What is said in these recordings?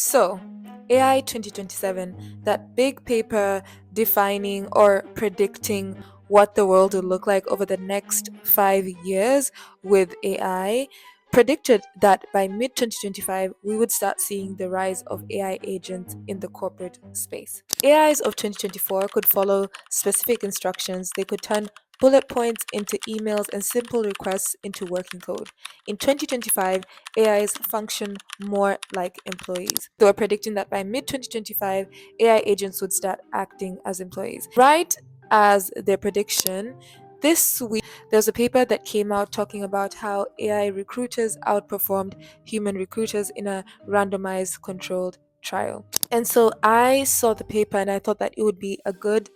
So, AI 2027, that big paper defining or predicting what the world will look like over the next 5 years with AI, predicted that by mid 2025, we would start seeing the rise of AI agents in the corporate space. AIs of 2024 could follow specific instructions, they could turn bullet points into emails and simple requests into working code. In 2025, AIs function more like employees. They were predicting that by mid 2025, AI agents would start acting as employees. Right as their prediction, this week there's a paper that came out talking about how AI recruiters outperformed human recruiters in a randomized controlled trial. And so I saw the paper and I thought that it would be a good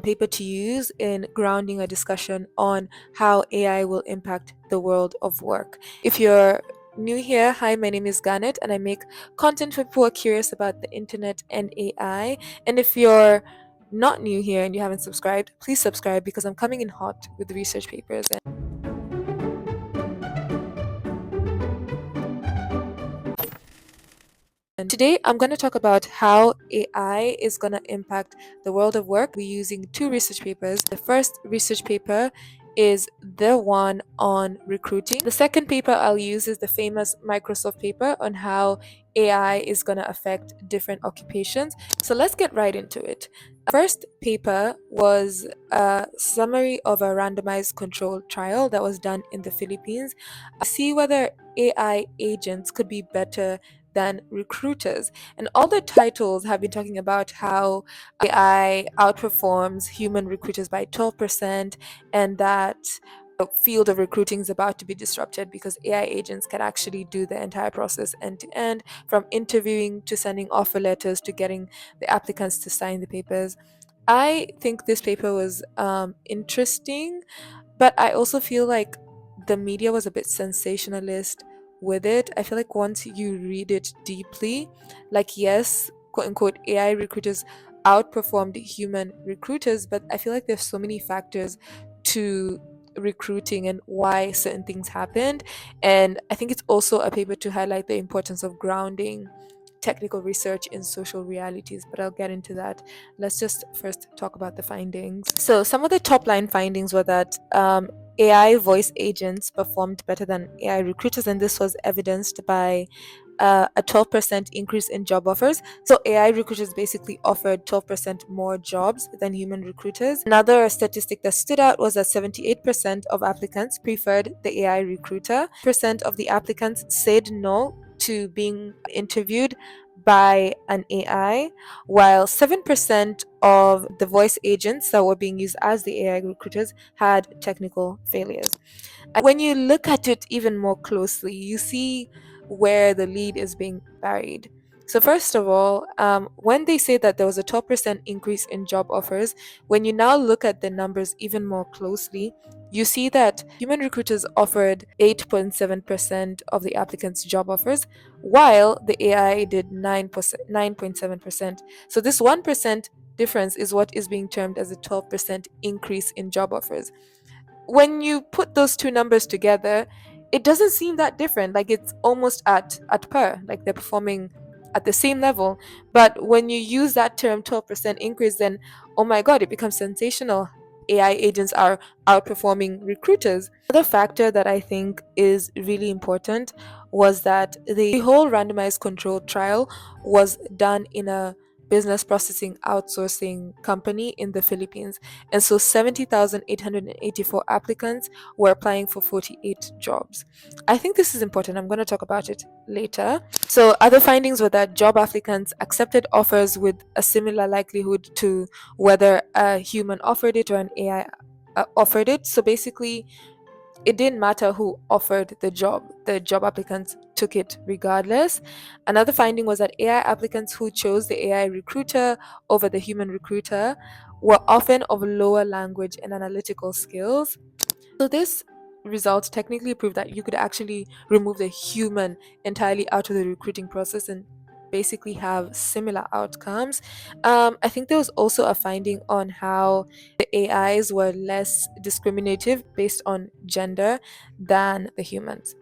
paper to use in grounding a discussion on how AI will impact the world of work. If you're new here, hi, my name is Garnet and I make content for people who are curious about the internet and AI. And if you're not new here and you haven't subscribed, please subscribe because I'm coming in hot with research papers. And today I'm going to talk about how AI is going to impact the world of work. We're using two research papers. The first research paper is the one on recruiting. The second paper I'll use is the famous Microsoft paper on how AI is going to affect different occupations. So let's get right into it. First paper was a summary of a randomized controlled trial that was done in the Philippines. See whether AI agents could be better than recruiters. And all the titles have been talking about how AI outperforms human recruiters by 12% and that the field of recruiting is about to be disrupted because AI agents can actually do the entire process end to end, from interviewing to sending offer letters to getting the applicants to sign the papers. I think this paper was interesting, but I also feel like the media was a bit sensationalist with it. I feel like once you read it deeply, like, yes, quote unquote, AI recruiters outperformed human recruiters, but I feel like there's so many factors to recruiting and why certain things happened. And I think it's also a paper to highlight the importance of grounding technical research in social realities, but I'll get into that. Let's just first talk about the findings. So, some of the top line findings were that AI voice agents performed better than AI recruiters, and this was evidenced by a 12% increase in job offers. So, AI recruiters basically offered 12% more jobs than human recruiters. Another statistic that stood out was that 78% of applicants preferred the AI recruiter, percent of the applicants said no to being interviewed by an AI, while 7% of the voice agents that were being used as the AI recruiters had technical failures. And when you look at it even more closely, you see where the lead is being buried. So, first of all, when they say that there was a 12% increase in job offers, when you now look at the numbers even more closely, you see that human recruiters offered 8.7% of the applicants' job offers, while the AI did 9.7%. So, this 1% difference is what is being termed as a 12% increase in job offers. When you put those two numbers together, it doesn't seem that different. Like, it's almost at par, like they're performing at the same level. But when you use that term 12% increase, then oh my god, it becomes sensational. AI agents are outperforming recruiters. Another factor that I think is really important was that the whole randomized controlled trial was done in a business processing outsourcing company in the Philippines. And so 70,884 applicants were applying for 48 jobs. I think this is important. I'm going to talk about it later. So, other findings were that job applicants accepted offers with a similar likelihood to whether a human offered it or an AI offered it. So, basically, it didn't matter who offered the job applicants took it regardless. Another finding was that AI applicants who chose the AI recruiter over the human recruiter were often of lower language and analytical skills. So this result technically proved that you could actually remove the human entirely out of the recruiting process and basically have similar outcomes. I think there was also a finding on how the AIs were less discriminative based on gender than the humans.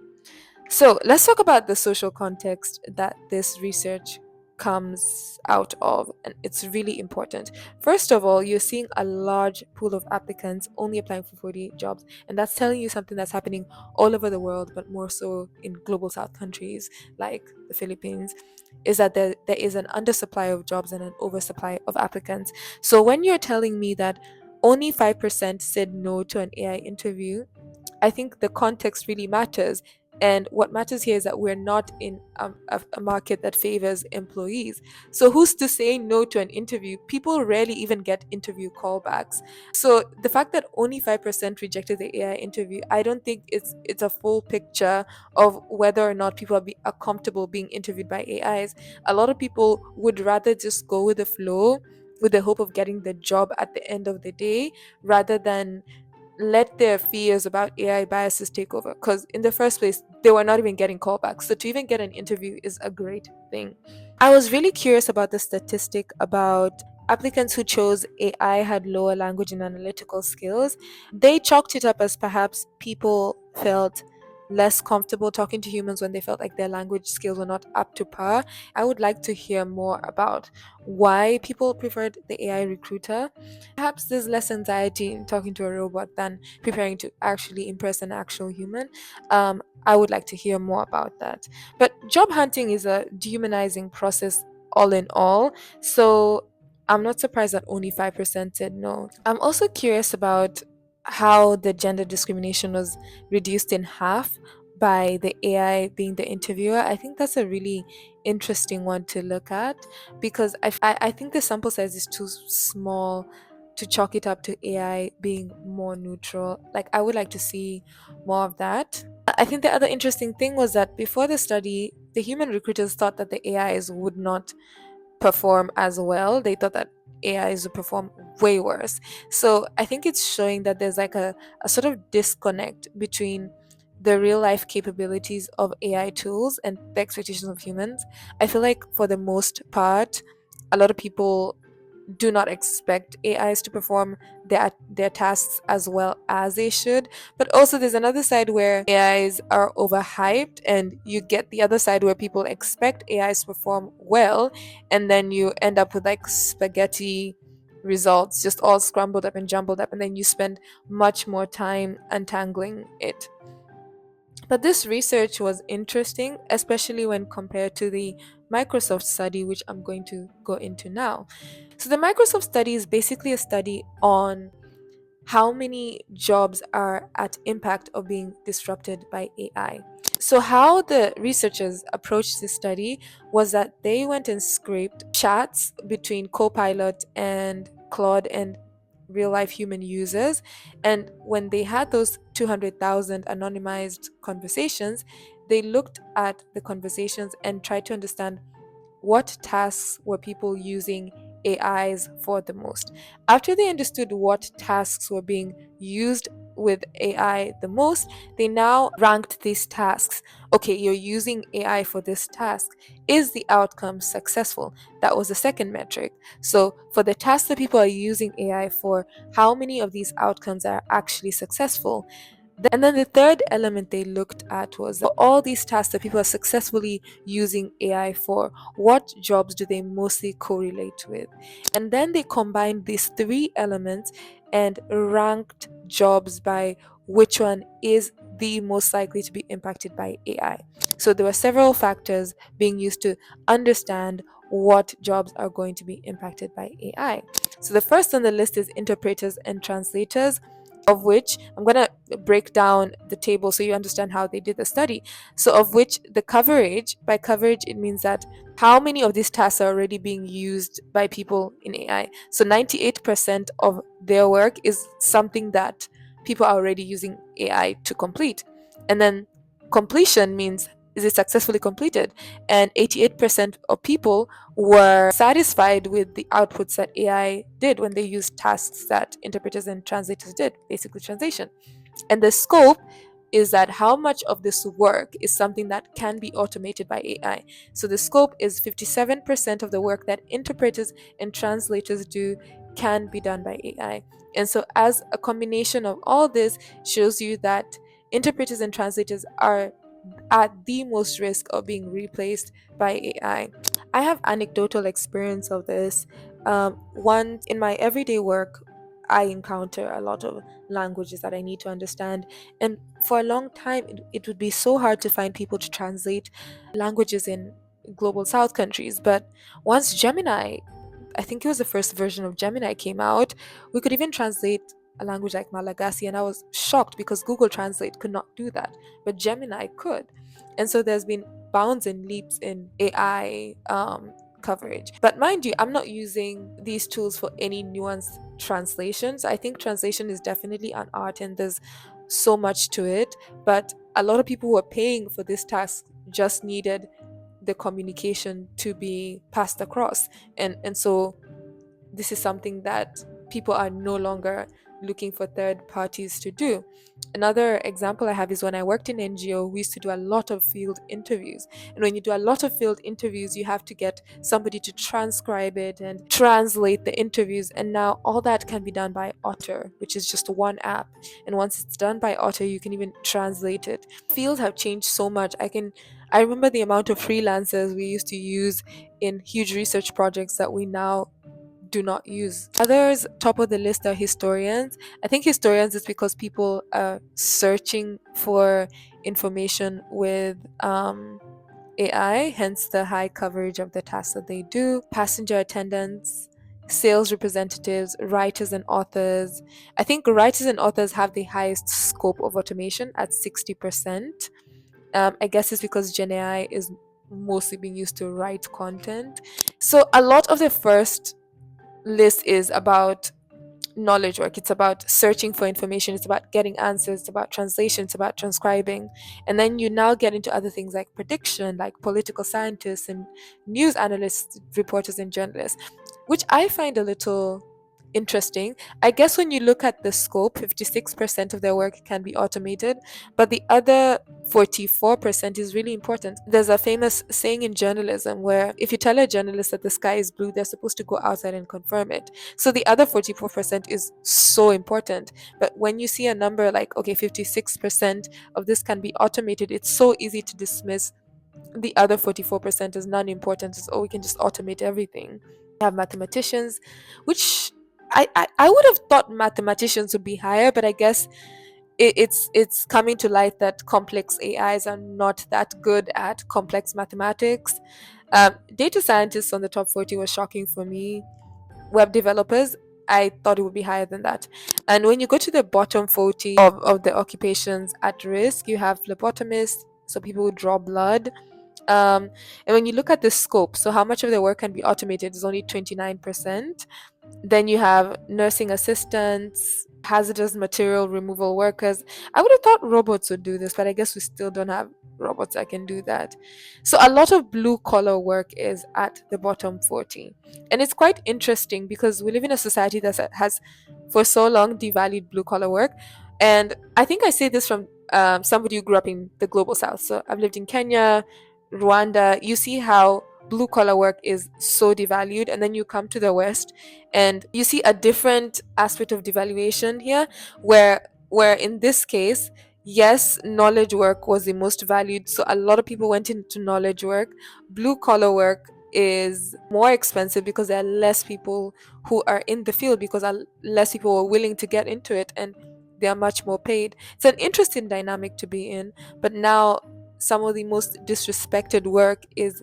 So let's talk about the social context that this research comes out of, and it's really important. First of all, you're seeing a large pool of applicants only applying for 48 jobs, and that's telling you something that's happening all over the world, but more so in global south countries like the Philippines, is that there is an undersupply of jobs and an oversupply of applicants. So when you're telling me that only 5% said no to an AI interview, I think the context really matters. And what matters here is that we're not in a market that favors employees. So, who's to say no to an interview? People rarely even get interview callbacks. So, the fact that only 5% rejected the AI interview, I don't think it's a full picture of whether or not people are comfortable being interviewed by AIs. A lot of people would rather just go with the flow with the hope of getting the job at the end of the day rather than let their fears about AI biases take over. Because in the first place, they were not even getting callbacks. So to even get an interview is a great thing. I was really curious about the statistic about applicants who chose AI had lower language and analytical skills. They chalked it up as perhaps people felt less comfortable talking to humans when they felt like their language skills were not up to par. I would like to hear more about why people preferred the AI recruiter. Perhaps there's less anxiety in talking to a robot than preparing to actually impress an actual human. I would like to hear more about that. But job hunting is a dehumanizing process all in all. So I'm not surprised that only 5% said no. I'm also curious about how the gender discrimination was reduced in half by the AI being the interviewer. I think that's a really interesting one to look at because I think the sample size is too small to chalk it up to AI being more neutral. Like, I would like to see more of that. I think the other interesting thing was that before the study, the human recruiters thought that the AIs would not perform as well. They thought that AIs would perform way worse. So I think it's showing that there's like a sort of disconnect between the real life capabilities of AI tools and the expectations of humans. I feel like for the most part, a lot of people do not expect AIs to perform their tasks as well as they should. But also there's another side where AIs are overhyped and you get the other side where people expect AIs to perform well and then you end up with like spaghetti results just all scrambled up and jumbled up and then you spend much more time untangling it. But this research was interesting, especially when compared to the Microsoft study, which I'm going to go into now. So, the Microsoft study is basically a study on how many jobs are at impact of being disrupted by AI. So, how the researchers approached this study was that they went and scraped chats between Copilot and Claude and real life human users. And when they had those 200,000 anonymized conversations, they looked at the conversations and tried to understand what tasks were people using AIs for the most. After they understood what tasks were being used with AI the most, they now ranked these tasks. Okay, you're using AI for this task. Is the outcome successful? That was the second metric. So, for the tasks that people are using AI for, how many of these outcomes are actually successful? And then the third element they looked at was for all these tasks that people are successfully using AI for, what jobs do they mostly correlate with? And then they combined these three elements and ranked jobs by which one is the most likely to be impacted by AI. So there were several factors being used to understand what jobs are going to be impacted by AI. So the first on the list is interpreters and translators, of which I'm going to break down the table so you understand how they did the study. So, of which the coverage, by coverage, it means that how many of these tasks are already being used by people in AI. So, 98% of their work is something that people are already using AI to complete. And then completion means is it successfully completed? And 88% of people were satisfied with the outputs that AI did when they used tasks that interpreters and translators did, basically translation. And the scope is that how much of this work is something that can be automated by AI. So the scope is 57% of the work that interpreters and translators do can be done by AI. And so, as a combination of all this, shows you that interpreters and translators are at the most risk of being replaced by AI. I have anecdotal experience of this. One, in my everyday work, I encounter a lot of languages that I need to understand. And for a long time, it would be so hard to find people to translate languages in global south countries. But once Gemini, I think it was the first version of Gemini came out, we could even translate a language like Malagasy, and I was shocked because Google Translate could not do that, but Gemini could. And so there's been bounds and leaps in AI coverage. But mind you, I'm not using these tools for any nuanced translations. I think translation is definitely an art and there's so much to it, but a lot of people who are paying for this task just needed the communication to be passed across. And so this is something that people are no longer looking for third parties to do. Another example I have is when I worked in NGO, we used to do a lot of field interviews. And when you do a lot of field interviews, you have to get somebody to transcribe it and translate the interviews. And now all that can be done by Otter, which is just one app. And once it's done by Otter, you can even translate it. Fields have changed so much. I remember the amount of freelancers we used to use in huge research projects that we now do not use. Others, top of the list, are historians. I think historians is because people are searching for information with AI, hence the high coverage of the tasks that they do. Passenger attendants, sales representatives, writers and authors. I think writers and authors have the highest scope of automation at 60%. I guess it's because Gen AI is mostly being used to write content. So a lot of the first list is about knowledge work. It's about searching for information. It's about getting answers. It's about translation. It's about transcribing. And then you now get into other things like prediction, like political scientists and news analysts, reporters, and journalists, which I find a little interesting. I guess when you look at the scope, 56% of their work can be automated, but the other 44% is really important. There's a famous saying in journalism where if you tell a journalist that the sky is blue, they're supposed to go outside and confirm it. So the other 44% is so important. But when you see a number like, okay, 56% of this can be automated, it's so easy to dismiss the other 44% as non-important, as oh, we can just automate everything. We have mathematicians, which I would have thought mathematicians would be higher, but I guess it's coming to light that complex AIs are not that good at complex mathematics. Data scientists on the top 40 was shocking for me. Web developers, I thought it would be higher than that. And when you go to the bottom 40 of the occupations at risk, you have phlebotomists, so people who draw blood. And when you look at the scope, so how much of the work can be automated is only 29%. Then you have nursing assistants, hazardous material removal workers. I would have thought robots would do this, but I guess we still don't have robots that can do that. So a lot of blue collar work is at the bottom 40. And it's quite interesting because we live in a society that has for so long devalued blue collar work. And I think I say this from somebody who grew up in the global south. So I've lived in Kenya, Rwanda. You see how blue collar work is so devalued, and then you come to the West and you see a different aspect of devaluation here, where in this case, yes, knowledge work was the most valued, so a lot of people went into knowledge work. Blue collar work is more expensive because there are less people who are in the field, because less people are willing to get into it, and they are much more paid. It's an interesting dynamic to be in. But now some of the most disrespected work is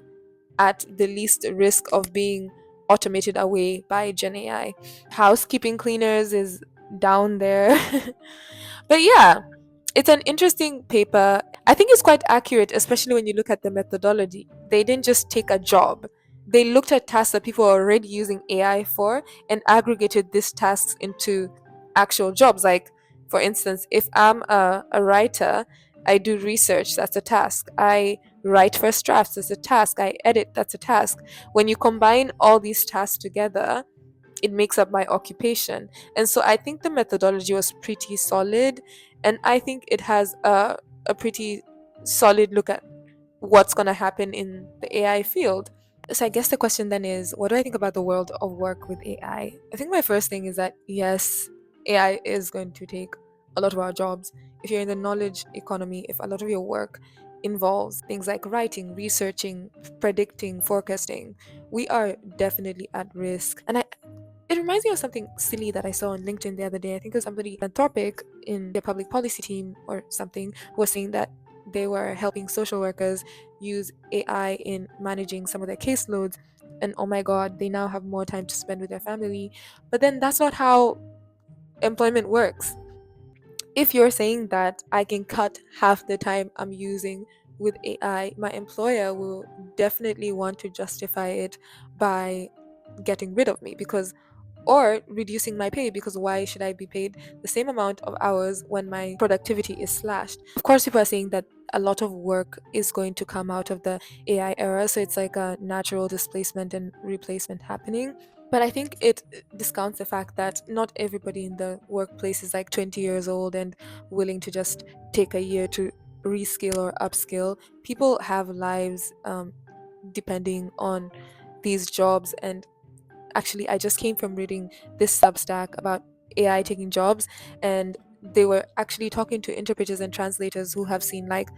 at the least risk of being automated away by Gen AI. Housekeeping cleaners is down there. But yeah, it's an interesting paper. I think it's quite accurate, especially when you look at the methodology. They didn't just take a job. They looked at tasks that people are already using AI for and aggregated these tasks into actual jobs. Like, for instance, if I'm a writer, I do research, that's a task. I write first drafts, that's a task. I edit, that's a task. When you combine all these tasks together, it makes up my occupation. And so I think the methodology was pretty solid, and I think it has a pretty solid look at what's going to happen in the AI field. So I guess the question then is, what do I think about the world of work with AI? I think my first thing is that yes, AI is going to take a lot of our jobs. If you're in the knowledge economy, if a lot of your work involves things like writing, researching, predicting, forecasting, we are definitely at risk. And it reminds me of something silly that I saw on LinkedIn the other day. I think it was somebody Anthropic in their public policy team or something who was saying that they were helping social workers use AI in managing some of their caseloads. And oh my God, they now have more time to spend with their family. But then that's not how employment works. If you're saying that I can cut half the time I'm using with AI, my employer will definitely want to justify it by getting rid of me, because or reducing my pay, because why should I be paid the same amount of hours when my productivity is slashed? Of course, people are saying that a lot of work is going to come out of the AI era, so it's like a natural displacement and replacement happening. But I think it discounts the fact that not everybody in the workplace is like 20 years old and willing to just take a year to reskill or upskill. People have lives depending on these jobs. And actually, I just came from reading this Substack about AI taking jobs, and they were actually talking to interpreters and translators who have seen like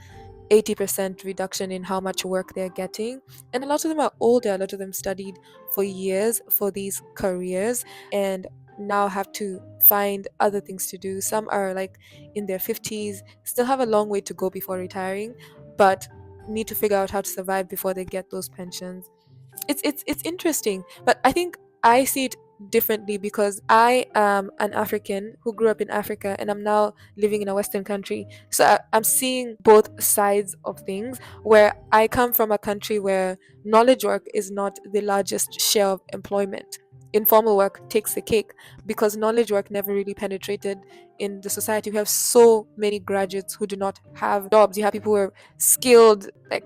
80% reduction in how much work they're getting. And a lot of them are older, a lot of them studied for years for these careers and now have to find other things to do. Some are like in their 50s, still have a long way to go before retiring, but need to figure out how to survive before they get those pensions. It's interesting, but I think I see it differently because I am an African who grew up in Africa and I'm now living in a Western country. So I'm seeing both sides of things, where I come from a country where knowledge work is not the largest share of employment. Informal work takes the cake because knowledge work never really penetrated in the society. We have so many graduates who do not have jobs. You have people who are skilled, like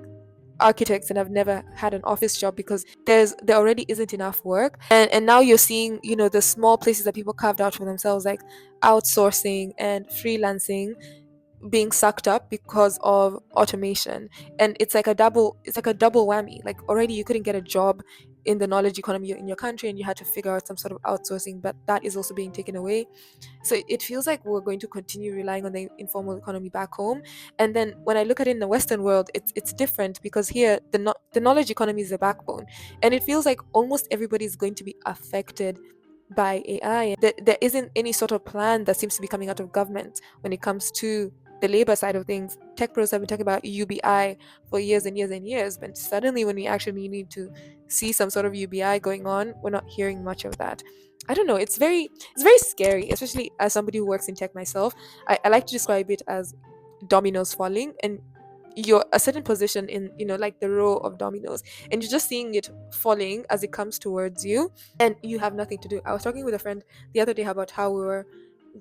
architects, and have never had an office job because there already isn't enough work. And now you're seeing, the small places that people carved out for themselves, like outsourcing and freelancing, being sucked up because of automation. And it's like a double whammy. Like already you couldn't get a job in the knowledge economy in your country, and you had to figure out some sort of outsourcing, but that is also being taken away. So it feels like we're going to continue relying on the informal economy back home. And then when I look at it in the Western world, it's different, because here the knowledge economy is the backbone, and it feels like almost everybody is going to be affected by AI. There isn't any sort of plan that seems to be coming out of government when it comes to the labor side of things. Tech pros have been talking about UBI for years and years and years, but suddenly when we actually need to see some sort of UBI going on, we're not hearing much of that. I don't know. It's very scary, especially as somebody who works in tech myself. I like to describe it as dominoes falling, and you're a certain position in, like the row of dominoes, and you're just seeing it falling as it comes towards you, and you have nothing to do. I was talking with a friend the other day about how we were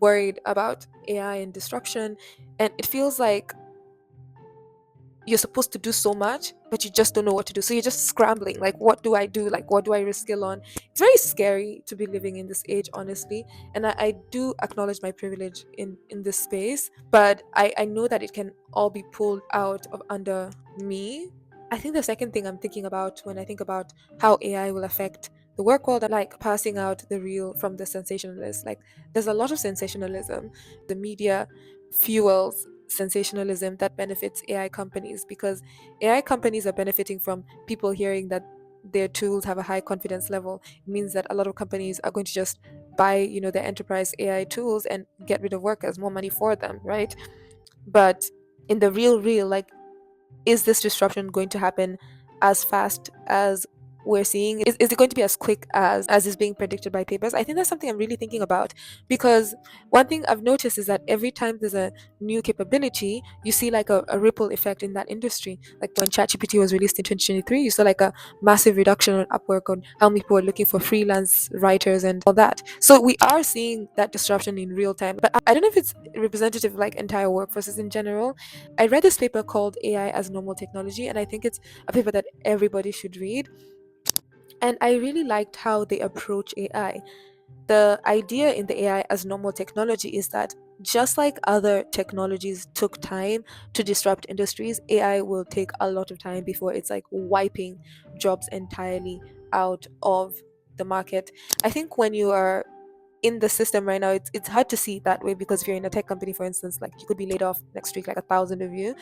worried about AI and destruction, and it feels like you're supposed to do so much, but you just don't know what to do. So you're just scrambling. Like, what do I do? Like, what do I reskill on? It's very scary to be living in this age, honestly. And I do acknowledge my privilege in this space, but I know that it can all be pulled out of under me. I think the second thing I'm thinking about when I think about how AI will affect the work world, like passing out the real from the sensationalist. Like, there's a lot of sensationalism. The media fuels sensationalism that benefits AI companies, because AI companies are benefiting from people hearing that their tools have a high confidence level. It means that a lot of companies are going to just buy, their enterprise AI tools and get rid of workers, more money for them, right? But in the real, like, is this disruption going to happen as fast as we're seeing? Is it going to be as quick as is being predicted by papers? I think that's something I'm really thinking about, because one thing I've noticed is that every time there's a new capability, you see like a ripple effect in that industry. Like when ChatGPT was released in 2023, you saw like a massive reduction on Upwork, on how many people are looking for freelance writers and all that. So we are seeing that disruption in real time, but I don't know if it's representative of like entire workforces in general. I read this paper called AI as Normal Technology, and I think it's a paper that everybody should read. And I really liked how they approach AI. The idea in the AI as normal technology is that just like other technologies took time to disrupt industries, AI will take a lot of time before it's like wiping jobs entirely out of the market. I think when you are in the system right now, it's hard to see it that way, because if you're in a tech company, for instance, like you could be laid off next week, like 1,000 of you.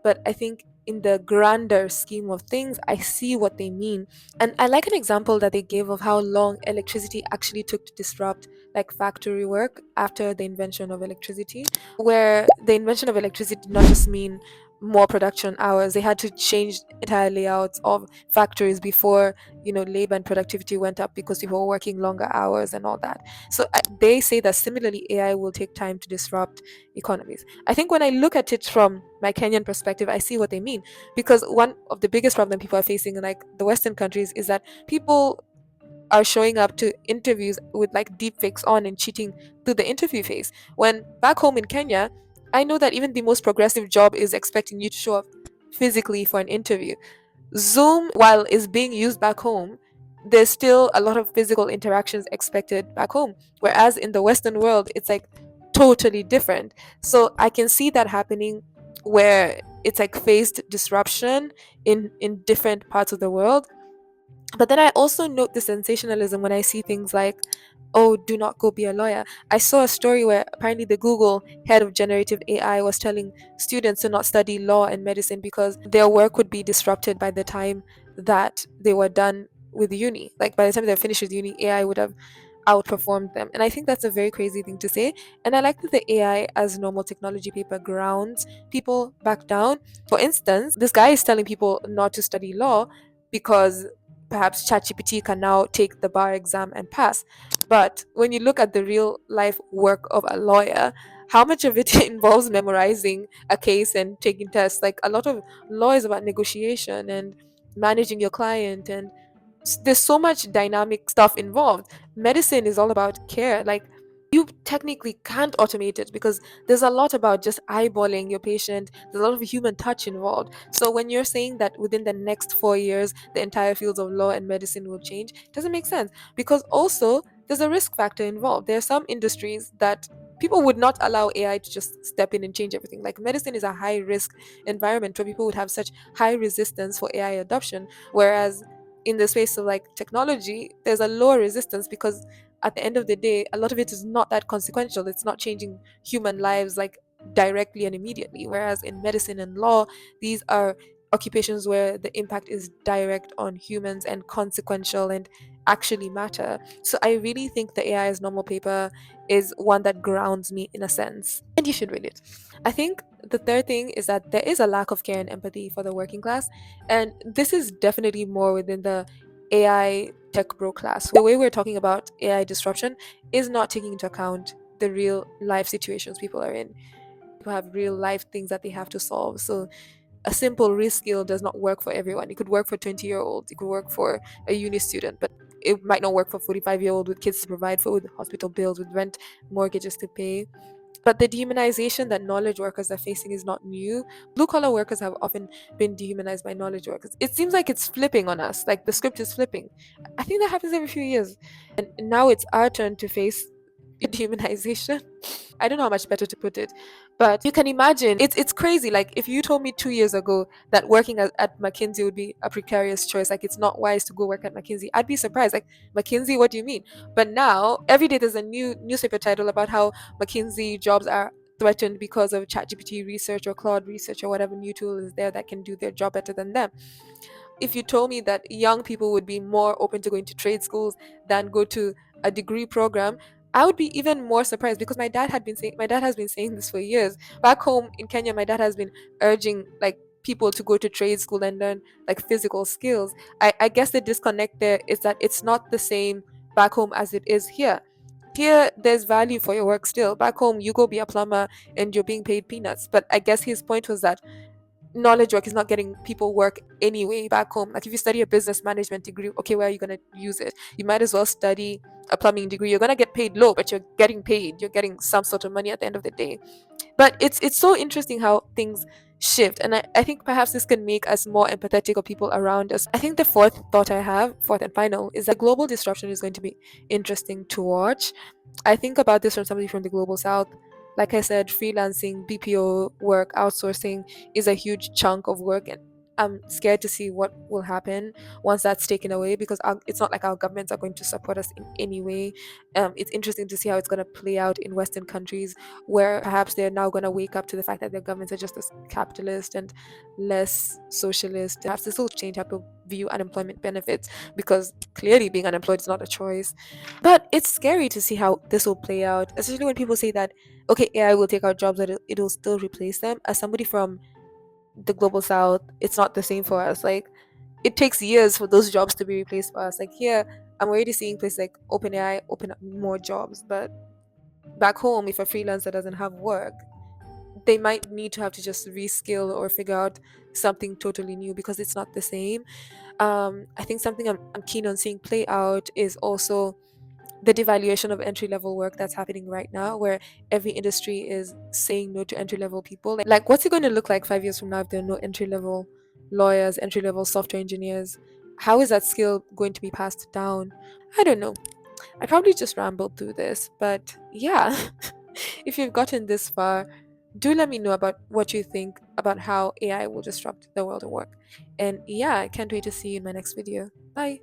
but I think in the grander scheme of things, I see what they mean. And I like an example that they gave of how long electricity actually took to disrupt like factory work after the invention of electricity, where the invention of electricity did not just mean more production hours. They had to change entire layouts of factories before, labor and productivity went up because people were working longer hours and all that. So they say that similarly AI will take time to disrupt economies. I think when I look at it from my Kenyan perspective, I see what they mean, because one of the biggest problem people are facing in like the Western countries is that people are showing up to interviews with like deepfakes on and cheating through the interview phase. When back home in Kenya, I know that even the most progressive job is expecting you to show up physically for an interview. Zoom, while is being used back home, there's still a lot of physical interactions expected back home. Whereas in the Western world, it's like totally different. So I can see that happening where it's like phased disruption in different parts of the world. But then I also note the sensationalism when I see things like, oh, do not go be a lawyer. I saw a story where apparently the Google head of generative AI was telling students to not study law and medicine because their work would be disrupted by the time that they were done with uni. Like by the time they finished with uni, AI would have outperformed them. And I think that's a very crazy thing to say. And I like that the AI as normal technology paper grounds people back down. For instance, this guy is telling people not to study law because perhaps ChatGPT can now take the bar exam and pass. But when you look at the real life work of a lawyer, how much of it involves memorizing a case and taking tests? Like a lot of law is about negotiation and managing your client, and there's so much dynamic stuff involved. Medicine is all about care. Like you technically can't automate it because there's a lot about just eyeballing your patient. There's a lot of human touch involved. So when you're saying that within the next 4 years the entire fields of law and medicine will change, it doesn't make sense, because also there's a risk factor involved. There are some industries that people would not allow AI to just step in and change everything. Like medicine is a high risk environment where people would have such high resistance for AI adoption, whereas in the space of like technology, there's a lower resistance because at the end of the day, a lot of it is not that consequential. It's not changing human lives like directly and immediately. Whereas in medicine and law, these are occupations where the impact is direct on humans and consequential and actually matter. So I really think the AI as normal paper is one that grounds me in a sense. And you should read it. I think the third thing is that there is a lack of care and empathy for the working class. And this is definitely more within the AI tech bro class. The way we're talking about AI disruption is not taking into account the real life situations people are in. People have real life things that they have to solve. So a simple reskill does not work for everyone. It could work for 20-year-olds, it could work for a uni student, but it might not work for 45-year-old with kids to provide for, with hospital bills, with rent, mortgages to pay. But the dehumanization that knowledge workers are facing is not new. Blue collar workers have often been dehumanized by knowledge workers. It seems like it's flipping on us, like the script is flipping. I think that happens every few years. And now it's our turn to face dehumanization. I don't know how much better to put it, but you can imagine it's crazy. Like if you told me 2 years ago that working at McKinsey would be a precarious choice, like it's not wise to go work at McKinsey, I'd be surprised. Like McKinsey, what do you mean? But now every day there's a new newspaper title about how McKinsey jobs are threatened because of ChatGPT research or Claude research or whatever new tool is there that can do their job better than them. If you told me that young people would be more open to going to trade schools than go to a degree program, I would be even more surprised, because my dad has been saying this for years. Back home in Kenya, my dad has been urging like people to go to trade school and learn like physical skills. I guess the disconnect there is that it's not the same back home as it is here. Here there's value for your work still. Back home you go be a plumber and you're being paid peanuts. But I guess his point was that knowledge work is not getting people work anyway back home. Like if you study a business management degree, okay, where are you going to use it? You might as well study a plumbing degree. You're going to get paid low, but you're getting paid. You're getting some sort of money at the end of the day. But it's so interesting how things shift, and I think perhaps this can make us more empathetic of people around us. I think the fourth thought I have, fourth and final, is that global disruption is going to be interesting to watch. I think about this from somebody from the global south. Like I said, freelancing, BPO work, outsourcing is a huge chunk of work, and I'm scared to see what will happen once that's taken away, because it's not like our governments are going to support us in any way. It's interesting to see how it's going to play out in Western countries, where perhaps they're now going to wake up to the fact that their governments are just as capitalist and less socialist. Perhaps this will change how people view unemployment benefits, because clearly being unemployed is not a choice. But it's scary to see how this will play out, especially when people say that, okay, AI will take our jobs, but it'll still replace them. As somebody from the global south, it's not the same for us. Like, it takes years for those jobs to be replaced for us. Like, here I'm already seeing places like OpenAI open up more jobs, but back home, if a freelancer doesn't have work, they might need to have to just reskill or figure out something totally new, because it's not the same. I think something I'm keen on seeing play out is also the devaluation of entry level work that's happening right now, where every industry is saying no to entry level people. Like, what's it going to look like 5 years from now if there are no entry level lawyers, entry level software engineers? How is that skill going to be passed down? I don't know. I probably just rambled through this, but yeah, if you've gotten this far, do let me know about what you think about how AI will disrupt the world of work. And yeah, I can't wait to see you in my next video. Bye.